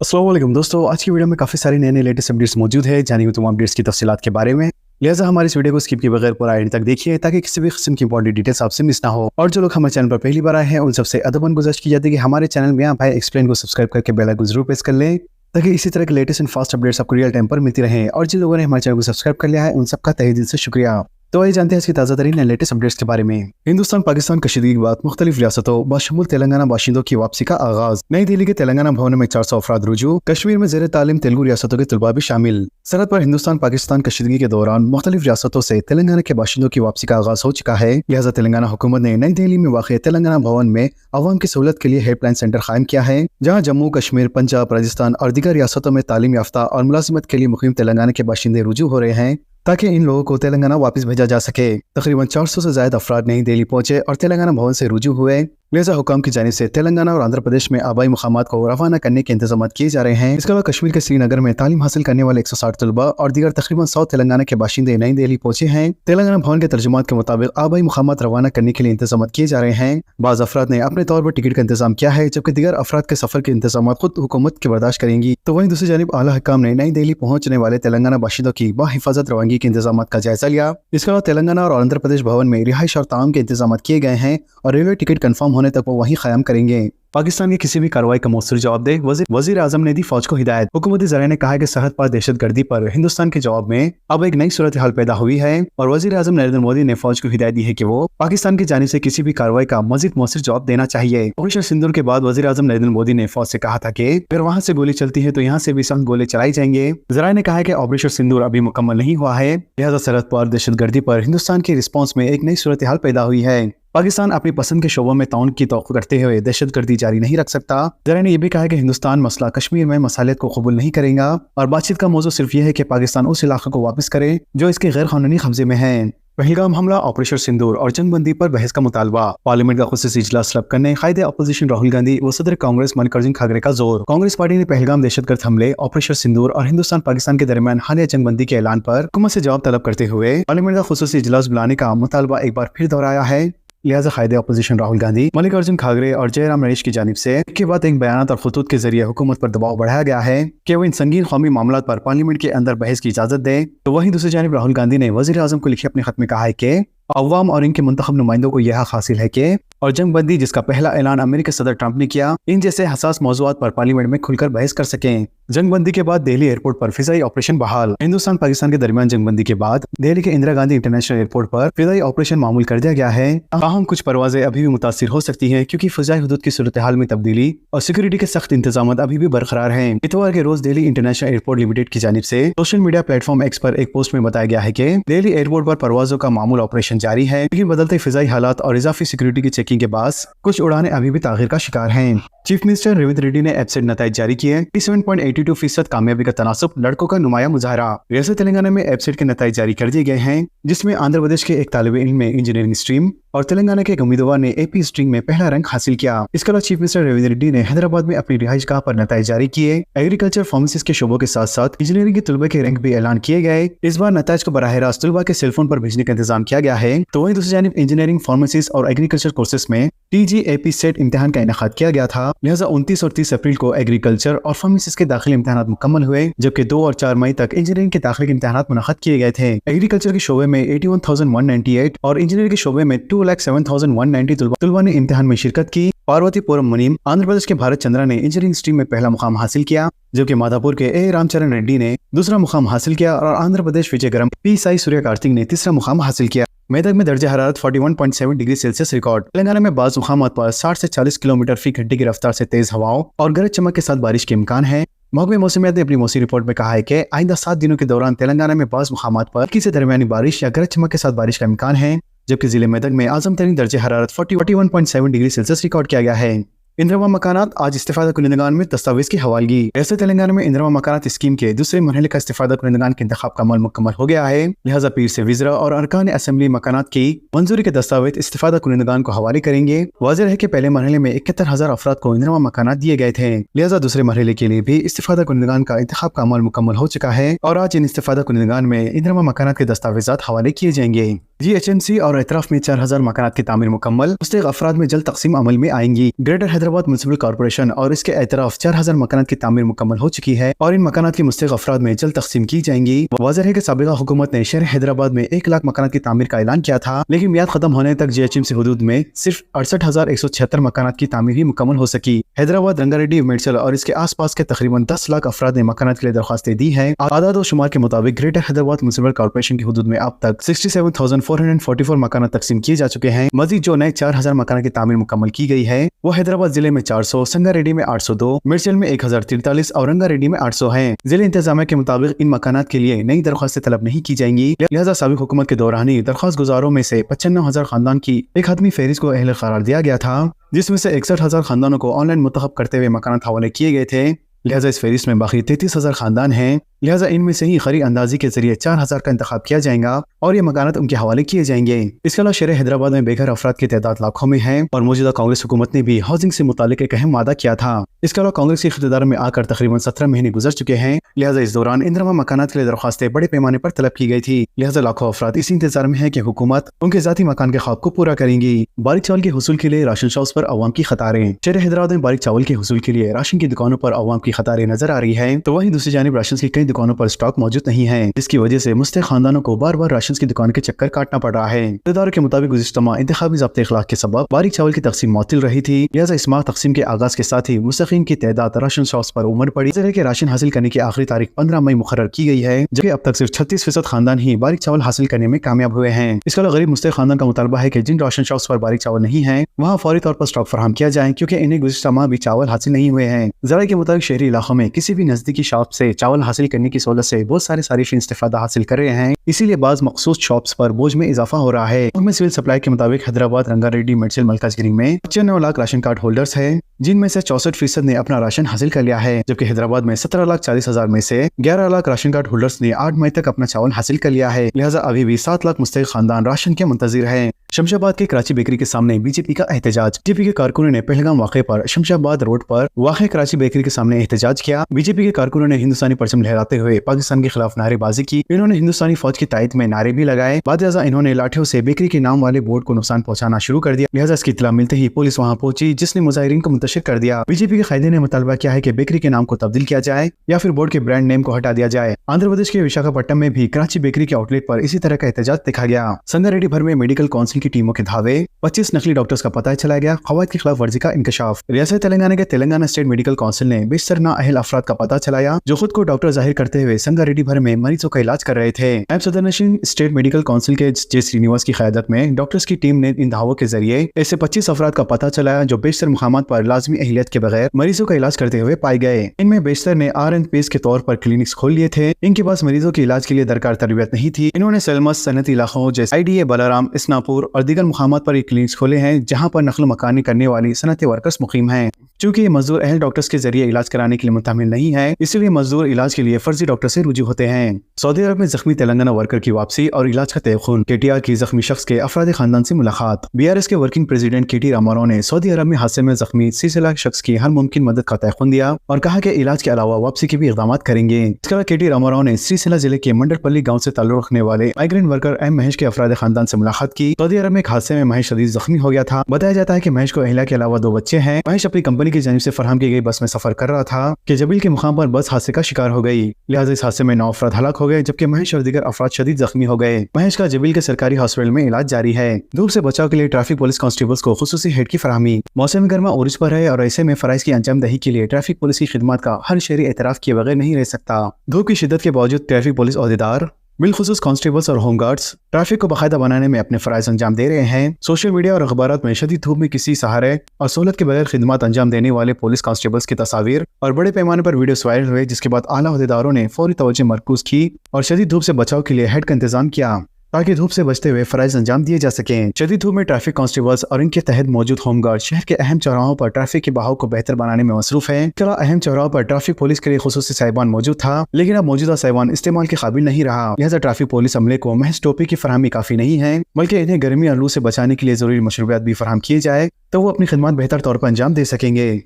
अस्सलाम वालेकुम दोस्तों, आज की वीडियो में काफ़ी सारी नए लेटेस्ट अपडेट्स मौजूद है। जानिए तुम अपडेट्स की तफसीलात के बारे में। लिहाजा हमारी इस वीडियो को स्किप किए बगैर पूरा एंड तक देखिए ताकि किसी भी किस्म की इंपॉर्टेंट डिटेल्स आपसे मिस ना हो। और जो लोग हमारे चैनल पर पहली बार आए हैं उन सबसे अदबन गुजारिश की जाती है कि हमारे चैनल में भाई एक्सप्लेन को सब्सक्राइब करके बेल आइकन जरूर प्रेस कर लें ताकि इसी तरह के लेटेस्ट एंड फास्ट अपडेट्स आपको रियल टाइम पर मिलती रहे। और जिन लोगों ने हमारे चैनल को सब्सक्राइब कर लिया है उन सबका तहे दिल से शुक्रिया। तो आइए जानते हैं इसकी ताज़ा तरीन लेटेस्ट अपडेट्स के बारे में। हिंदुस्तान पाकिस्तान कशीदगी के बाद मुख्तलिफ रियासतों बशमूल तेलंगाना बाशिंदों की वापसी का आगाज। नई दिल्ली के तेलंगाना भवन में 400 अफराद रुजू। कश्मीर में जेर तालीम तेलुगु रियासतों के तलबा भी शामिल। सरहद पर हिंदुस्तान पाकिस्तान कशीदगी के दौरान मुख्तलिफ रियासतों से तेलंगाना के बाशिंदों की वापसी का आगाज हो चुका है। लिहाजा तेलंगाना हुकूमत ने नई दिल्ली में वाक़ तेलंगाना भवन में अवाम की सहूलत के लिए हेल्पलाइन सेंटर कायम किया है, जहाँ जम्मू कश्मीर, पंजाब, राजस्थान और दीगर रियासतों में तालीम याफ्ता और मुलाजिमत के लिए मुकीम तेलंगाना के बाशिंदे रुजू हो रहे हैं ताकि इन लोगों को तेलंगाना वापस भेजा जा सके। तकरीबन 400 से ज्यादा अफराद नई दिल्ली पहुंचे और तेलंगाना भवन से रुजू हुए। लिहाजा हुकाम की जानिब से तेलंगाना और आंध्र प्रदेश में आबाई मुकामात को रवाना करने के इंतजाम किए जा रहे हैं। इसके अलावा कश्मीर के श्रीनगर में तालीम हासिल करने वाले 160 तलबा और दीगर तकरीबन 100 तेलंगाना के बाशिंदे नई दिल्ली पहुंचे हैं। तेलंगाना भवन के तर्जुमात के मुताबिक आबाई मुकामात रवाना करने के लिए इंतजाम किए जा रहे हैं। बाज़ अफराद ने अपने तौर पर टिकट का इंतजाम किया है, जबकि दीगर अफराद के सफर के इंतजाम खुद हुकूमत की बर्दाश्त करेंगी। तो वहीं दूसरी जानिब आला हुकाम ने नई दिल्ली पहुंचने वाले तेलंगाना बाशिंदों की बाहिफाजत रवानगी के इंतजाम का जायजा लिया। इसके अलावा तेलंगाना और आंध्र प्रदेश भवन में रिहाइश और ताम के इंतजाम किए गए हैं और रेलवे टिकट कंफर्म होने तक वो वहीं क़याम करेंगे। पाकिस्तान की किसी भी कार्रवाई का मौसूर जवाब दे वजीर आजम ने दी फौज को हिदायत। हुकूमती ज़राए ने कहा है कि सरहद पर दहशत गर्दी पर हिंदुस्तान के जवाब में अब एक नई सूरत हाल पैदा हुई है और वजीर आजम नरेंद्र मोदी ने फौज को हिदायत दी है कि वो पाकिस्तान की जानिब से किसी भी कार्रवाई का मजीद मौसूर जवाब देना चाहिए। ऑपरेशन सिंदूर के बाद वजीर आजम नरेंद्र मोदी ने फौज से कहा था कि अगर वहाँ से गोली चलती है तो यहाँ से भी सख्त गोले चलाई जाएंगे। ज़राए ने कहा है कि ऑपरेशन सिंदूर अभी मुकम्मल नहीं हुआ है, लिहाजा सरहद पर दहशत गर्दी पर हिंदुस्तान की रिस्पॉन्स में एक नई सूरत हाल पैदा हुई है। पाकिस्तान अपनी पसंद के शोबों में ताउन की तौक़्क़ो करते हुए दहशतगर्दी जारी नहीं रख सकता। ज़राए ने यह भी कहा है कि हिंदुस्तान मसला कश्मीर में मसालियत को कबूल नहीं करेगा और बातचीत का मौजू सिर्फ यह है कि पाकिस्तान उस इलाके को वापस करे जो इसके गैर कानूनी कब्जे में है। पहलगाम हमला, ऑपरेशन सिंदूर और जंगबंदी पर बहस का मुतालबा। पार्लियामेंट का खुसूसी इजलास तलब करने कायदे अपोजिशन राहुल गांधी व सदर कांग्रेस मल्लिकार्जुन खड़गे का जोर। कांग्रेस पार्टी ने पहलगाम दहशतगर्द हमले, ऑपरेशन सिंदूर और हिंदुस्तान पाकिस्तान के दरमियान हालिया जंगबंदी के ऐलान पर हुकूमत से जवाब तलब करते हुए पार्लियामेंट का खुसूसी इजलास बुलाने का मुतालबा एक बार फिर दोहराया है। लिहाजा कायदे अपोजिशन राहुल गांधी, मल्लिकार्जुन खड़गे और जयराम रमेश की जानिब से एक के बाद एक बयान और खतूत के जरिए हुकूमत पर दबाव बढ़ाया गया है कि वो इन संगीन कौमी मामलों पर पार्लियामेंट के अंदर बहस की इजाजत दे। तो वहीं दूसरी जानिब राहुल गांधी ने वजीर आजम को लिखे अपने खत में कहा है कि अवाम और इनके मुंतखब नुमाइंदों को यह हक हासिल है कि और जंगबंदी जिसका पहला ऐलान अमेरिकी सदर ट्रंप ने किया, इन जैसे हसास मौज़ूआत पर पार्लियामेंट में खुलकर बहस कर सकें। जंगबंदी के बाद दिल्ली एयरपोर्ट पर फिजाई ऑपरेशन बहाल। हिंदुस्तान पाकिस्तान के दरमियान जंगबंदी के बाद दिल्ली के इंदिरा गांधी इंटरनेशनल एयरपोर्ट पर फिजाई ऑपरेशन मामूल कर दिया गया है। ताहम कुछ परवाजें अभी भी मुतासिर हो सकती हैं क्योंकि फिजाई हुदूद की सूरत हाल में तब्दीली और सिक्योरिटी के सख्त इंतजाम अभी भी बरकरार हैं। इतवार के रोज दिल्ली इंटरनेशनल एयरपोर्ट लिमिटेड की जानिब से सोशल मीडिया प्लेटफॉर्म एक्स पर एक पोस्ट में बताया गया है कि दिल्ली एयरपोर्ट पर परवाजों का मामूल ऑपरेशन जारी है, लेकिन बदलते फिजाई हालात और इजाफी सिक्योरिटी की चेकिंग के बाद कुछ उड़ानें अभी भी ताखिर का शिकार हैं। चीफ मिनिस्टर रेवंत रेड्डी ने एब्सेट नताइज जारी किए। 7.82% कामयाबी का तनासुब, लड़कों का नुमाया मुजाहरा। रियासत तेलंगाना में एब्सेट के नताइज जारी कर दिए गए हैं, जिसमें आंध्र प्रदेश के एक तालिब इल्म में इंजीनियरिंग स्ट्रीम और तेलंगाना के एक उम्मीदवार ने एपी स्ट्रीम में पहला रैंक हासिल किया। इसके अलावा चीफ मिनिस्टर रेवंत रेड्डी ने हैदराबाद में अपनी रिहाइशगाह पर नताइज जारी किए। एग्रीकल्चर, फार्मेसी के शोबों के साथ साथ इंजीनियरिंग के तलबा के रैंक भी ऐलान किए गए। इस बार नताइज को बराह रास्त तलबा के सेलफोन पर भेजने का इंतजाम किया गया है। तो वहीं दूसरी जानिब इंजीनियरिंग, फार्मेसी और एग्रीकल्चर कोर्सेज में TGAP सेट इम्तिहान का इनेकाद किया गया था। लिहाजा 29 और 30 अप्रैल को एग्रीकल्चर और फार्मेसी के दाखिली इम्तिहान मुकम्मल हुए, जबकि 2 और 4 मई तक इंजीनियरिंग के दाखिले के इम्तिहान मुनअक्किद किए गए थे। एग्रीकल्चर के शोबे में 81,198 और इंजीनियरिंग के शोबे में 2,07,190 तलबा ने इम्तिहान में शिरकत की। पार्वतीपुरम मुनीम, आंध्र प्रदेश के भारत चंद्रा ने इंजीनियरिंग स्ट्रीम में पहला मुकाम हासिल किया, जबकि माधापुर के A रामचरण रेड्डी ने दूसरा मुकाम हासिल किया और आंध्र प्रदेश विजयगरम P साई सूर्य कार्तिक ने तीसरा मुकाम हासिल किया। मेदक में दर्जा हरारत 41.7 डिग्री सेल्सियस रिकॉर्ड। तेलंगाना में बाज़ मुकामात पर 60 से 40 किलोमीटर फी घंटे की रफ्तार से तेज हवाओं और गरज चमक के साथ बारिश के इम्कान है। महकमे मौसमियात ने अपनी मौसमी रिपोर्ट में कहा है कि आइंदा 7 दिनों के दौरान तेलंगाना में बाज़ मुकामात पर हल्की से दरमियानी बारिश या गरज चमक के साथ बारिश का इम्कान है, जबकि जिले मेदक में आजम तरीन दर्जा हरारत 41.7 डिग्री सेल्सियस रिकॉर्ड किया गया है। इंदिरा मकानात, आज इस्तिफादा कुनिंदगान में दस्तावेज की हवालगी। रियासत तेलंगाना में इंदिरा मकानात स्कीम के दूसरे मरहले का इस्तिफादा कुनिंदगान के इंतखाब का अमल मुकम्मल हो गया है। लिहाजा पीर से विज़रा और अरकान असेंबली मकानात की मंजूरी के दस्तावेज इस्तिफादा कुनिंदगान को हवाले करेंगे। वाज़ेह है कि पहले मरहले में 71,000 अफराद को इंदिरा मकानात दिए गए थे, लिहाजा दूसरे मरहले के लिए भी इस्तिफादा कुनिंदगान का इंतखाब का अमल मुकम्मल हो चुका है और आज इन इस्तिफादा कुनिंदगान में इंदिरा मकानात के दस्तावेजात हवाले किए जाएंगे। GHMC और एतराफ में 4000 मकानात की तामीर मुकम्मल, मुस्तहिक अफराद में जल्द तकसीम अमल में आएंगी। ग्रेटर हैदराबाद म्युनिसिपल कॉर्पोरेशन और इसके एतराफ 4000 मकानात की तामीर मुकम्मल हो चुकी है और इन मकानात की मुस्तहिक अफराद में जल्द तकसीम की जाएंगी। वाज़ेह है कि साबिक़ा हुकूमत ने शहर हैदराबाद में 1 लाख मकानात की तामीर का ऐलान किया था, लेकिन मियाद खत्म होने तक GHMC हदूद में सिर्फ 68,176 मकानात की तामीर ही मुकम्मल हो सकी। हैदराबाद, रंगारेड्डी, मेडचल और इसके आस पास के तकरीबन 10 लाख अफराद ने मकानात के लिए दरख्वास्तें दी है। आदाद और शुमार के मुताबिक ग्रेटर हैदराबाद म्युनिसिपल कॉर्पोरेशन की हदूद में अब तक 67,444 मकान तकसीम किए जा चुके हैं। मजीद जो नए 4000 मकान की तामीर मुकम्मल की गई है वो हैदराबाद जिले में 400, संगारेड्डी में 802, मिर्चल में 1043 और रंगारेड्डी में 800 है। जिले इंतजामिया के मुताबिक इन मकानात के लिए नई दरख्वास्तें तलब नहीं की जाएंगी, लिहाजा साबिक हुकूमत के दौरान ही दरख्वास्त गुजारों में से 95,000 खानदान की एक हतमी फहरिस्त को अहल करार दिया गया था, जिसमें से 61,000 खानदानों को ऑनलाइन मुंतखब करते हुए मकानात हवाले किए गए थे। लिहाजा इस फहरिस्त में बाकी 33,000 खानदान हैं। लिहाजा इनमें से ही खरी अंदाजी के जरिए 4000 का इंतखाब किया जाएगा और ये मकानात उनके हवाले किए जाएंगे। इसके अलावा शहर हैदराबाद में बेघर अफराद की तादाद लाखों में है और मौजूदा कांग्रेस हुकूमत ने भी हाउसिंग से मुतालिक एक अहम वादा किया था। इसके अलावा कांग्रेस के इख्तियार में आकर तकरीबन 17 महीने गुजर चुके हैं। लिहाजा इस दौरान इन तमाम मकानात के लिए दरख्वास्तें बड़े पैमाने पर तलब की गई थी। लिहाजा लाखों अफराद इसी इंतजार में है कि हुकूमत उनके जाती मकान के ख्वाब को पूरा करेंगी। बारीक चावल के हुसूल के लिए राशन शॉप्स पर अवाम की कतारें। शहर हैदराबाद में बारीक चावल के हुसूल के लिए राशन की दुकानों पर अवाम की कतारें नजर आ रही है, तो वहीं दूसरी जानिब राशन की कई दुकानों पर स्टॉक मौजूद नहीं है, जिसकी वजह से मुस्तहिक खानदानों को बार बार राशन की दुकान के चक्कर काटना पड़ रहा है। इदारों के मुताबिक गुज़िश्ता माह इंतखाबी ज़ब्ते इखलाक के सबब बारीक चावल की तकसीम मुअत्तल रही थी। लिहाजा इस माह तकसीम के आगाज के साथ ही मुस्तहिकीन की तादाद राशन शॉप्स पर उमड़ पड़ी। के राशन हासिल करने की आखिरी तारीख 15 मई मुकर्रर की गई है, जबकि अब तक सिर्फ 36% खानदान ही बारीक चावल हासिल करने में कामयाब हुए हैं। इसके अलावा गरीब मुस्तहिक खानदान का मुतालबा है कि जिन राशन शॉप्स पर बारीक चावल नहीं है वहाँ फौरी तौर पर स्टॉक फराहम किया जाए, क्योंकि इन्हें गुज़िश्ता माह भी चावल हासिल नहीं हुए हैं। ज़राए के मुताबिक शहरी इलाकों में किसी भी नजदीकी शॉप से चावल हासिल करने की सहूलत से बहुत सारे सारिफिन इस्तेफादा हासिल कर रहे हैं, इसीलिए बाज़ मखसूस शॉप्स पर बोझ में इजाफा हो रहा है। उनमें सिविल सप्लाई के मुताबिक हैदराबाद, रंगारेड्डी, मेडचल, मलकाजगिरी में 95 लाख राशन कार्ड होल्डर्स है, जिनमें से 64% ने अपना राशन हासिल कर लिया है, जबकि हैदराबाद में 17,40,000 में से 11 लाख राशन कार्ड होल्डर्स ने 8 मई तक अपना चावल हासिल कर लिया है। लिहाजा अभी भी 7 लाख मुस्तहिक खानदान राशन के मुंतजिर है। शमशाबाद के कराची बेकरी के सामने बीजेपी का एहतजाज। बीजेपी के कारकुनों ने पहलगाम वाक़े पर शमशाबाद रोड पर वाक़े कराची बेकरी के सामने एहतजाज किया। बीजेपी के कारकुनों ने हिंदुस्तानी परचम लहराते हुए पाकिस्तान के खिलाफ नारेबाजी की। इन्होंने हिंदुस्तानी फौज की तायद में नारे भी लगाए। बादशाह इन्होंने लाठियों से बेकरी के नाम वाले बोर्ड को नुकसान पहुंचाना शुरू कर दिया। लिहाजा इसकी इत्तला मिलते ही पुलिस वहां पहुंची, जिसने मुजाहिरीन को मुंतशिर कर दिया। बीजेपी के कायदे ने मुतालबा किया है कि बेकरी के नाम को तब्दील किया जाए या फिर बोर्ड के ब्रांड नेम को हटा दिया जाए। आंध्र प्रदेश के विशाखापट्टनम में भी कराची बेकरी के आउटलेट पर इसी तरह का एहतजाज देखा गया। संगारेड्डी भर में मेडिकल काउंसिल की टीमों के धावे, 25 नकली डॉक्टर्स का पता चला गया। क़वायद की खिलाफ वर्जी का इंकशाफ। रियासत तेलंगाना के तेलंगाना स्टेट मेडिकल काउंसिल ने बेशतर नाअहल अफराद का पता चलाया, जो खुद को डॉक्टर जाहिर करते हुए संगारेड्डी भर में मरीजों का इलाज कर रहे थे। नायब सदर नशीन स्टेट मेडिकल काउंसिल के जे श्रीनिवास की क़यादत में डॉक्टर्स की टीम ने इन दावों के जरिए ऐसे 25 अफराद का पता चलाया, जो बेशतर मुकामात पर लाजमी अहलियत के बगैर मरीजों का इलाज करते हुए पाए गए। इनमें बेशतर ने RN के तौर पर क्लिनिक्स खोल लिए थे। इनके पास मरीजों के इलाज के लिए दरकार तरबियत नहीं थी। इन्होंने सलमस सनती इलाकों जैसे IDA, बलाराम, इस्नापुर और दीगर मुकामात पर क्लिनिक्स खोले हैं, जहाँ पर नकल मकानी करने वाली सनती वर्कर्स मुकीम हैं। चूँकि ये मजदूर अहल डॉक्टर्स के जरिए इलाज कराने के लिए मुतामिल नहीं है, इसलिए मजदूर इलाज के लिए फर्जी डॉक्टर से रुजू होते हैं। सऊदी अरब में जख्मी तेलंगाना वर्कर की वापसी और इलाज का तयखुन। KTR की जख्मी शख्स के अफराद खानदान से मुलाकात। BRS के वर्किंग प्रेसिडेंट KT रामाराव ने सऊदी अरब में हादसे में जख्मी 30 लाख शख्स की हर मुमकिन मदद का तयखुन दिया और कहा कि इलाज के अलावा वापसी के भी इक़दाम करेंगे। इसके अलावा KT रामाराव ने श्रीसेला जिले के मंडरपल्ली गाँव से ताल्लुक़ रखने वाले माइग्रेंट वर्कर M महेश के अफराद खानदान से मुलाकात की। सऊदी अरब में एक हादसे में महेश शदीद जख्मी हो गया था। बताया जाता है कि महेश को अहलिया के अलावा 2 बच्चे हैं। महेश अपनी कंपनी की जानिब से फराहम की गई बस में सफर कर रहा था कि जबील के मुकाम पर बस हादसे का शिकार हो गई। लिहाजा इस हादसे में 9 अफराद हलाक हो गए, जबकि महेश और दीगर अफराद शदीद जख्मी हो गए। महेश का जबील के सरकारी हॉस्पिटल में इलाज जारी है। धूप से बचाव के लिए ट्रैफिक पुलिस कांस्टेबल्स को खुसूसी हेड की फराहमी। मौसम गर्मा उरूज पर है और ऐसे में फराइज की अंजामदही के लिए ट्रैफिक पुलिस की खिदमत का हर शहरी एतराफ किए बगैर नहीं रह सकता। धूप की शिद्दत के बावजूद ट्रैफिक पुलिस अहदेदार, बिलखुसूस कांस्टेबल्स और होमगार्ड्स ट्रैफिक को बाकायदा बनाने में अपने फराइज अंजाम दे रहे हैं। सोशल मीडिया और अखबारात में शदीद धूप में किसी सहारे और सहूलत के बगैर खिदमत अंजाम देने वाले पुलिस कांस्टेबल्स की तस्वीर और बड़े पैमाने पर वीडियोस वायरल हुए, जिसके बाद आला अहदेदारों ने फौरी तवज्जो मरकूज की और शदीद धूप से बचाव के लिए हेड का इंतजाम किया, ताकि धूप से बचते हुए फराइज अंजाम दिए जा सकें। शदीद धूप में ट्रैफिक कांस्टेबल्स और इनके तहत मौजूद होमगार्ड शहर के अहम चौराहों पर ट्रैफिक के बहाव को बेहतर बनाने में मसरूफ है। अहम चौराहों पर ट्रैफिक पुलिस के लिए खुसूसी साहिबान मौजूद था, लेकिन अब मौजूदा साहिबान इस्तेमाल के काबिल नहीं रहा। लिहाजा ट्रैफिक पुलिस अमले को महज टोपी की फराहमी काफी नहीं है, बल्कि इन्हें गर्मी और लू से बचाने के लिए जरूरी मशरूबियात भी फराहम किए जाए, तो वो अपनी खिदमत बेहतर तौर पर अंजाम दे सकेंगे।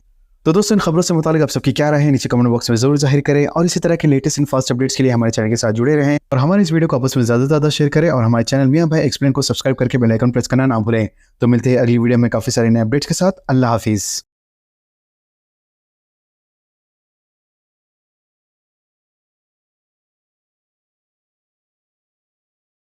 तो दोस्तों इन खबरों से मुतालिक आप सबकी क्या राय है नीचे कमेंट बॉक्स में जरूर जाहिर करें और इसी तरह के लेटेस्ट एंड फास्ट अपडेट्स के लिए हमारे चैनल के साथ जुड़े रहें और हमारे इस वीडियो को आपस में ज़्यादा शेयर करें और हमारे चैनल मियां भाई एक्सप्लेन को सब्सक्राइब करके बेल आइकन प्रेस करना ना भूलें। तो मिलते हैं अगली वीडियो में काफ़ी सारे नए अपडेट्स के साथ। अल्लाह हाफिज़।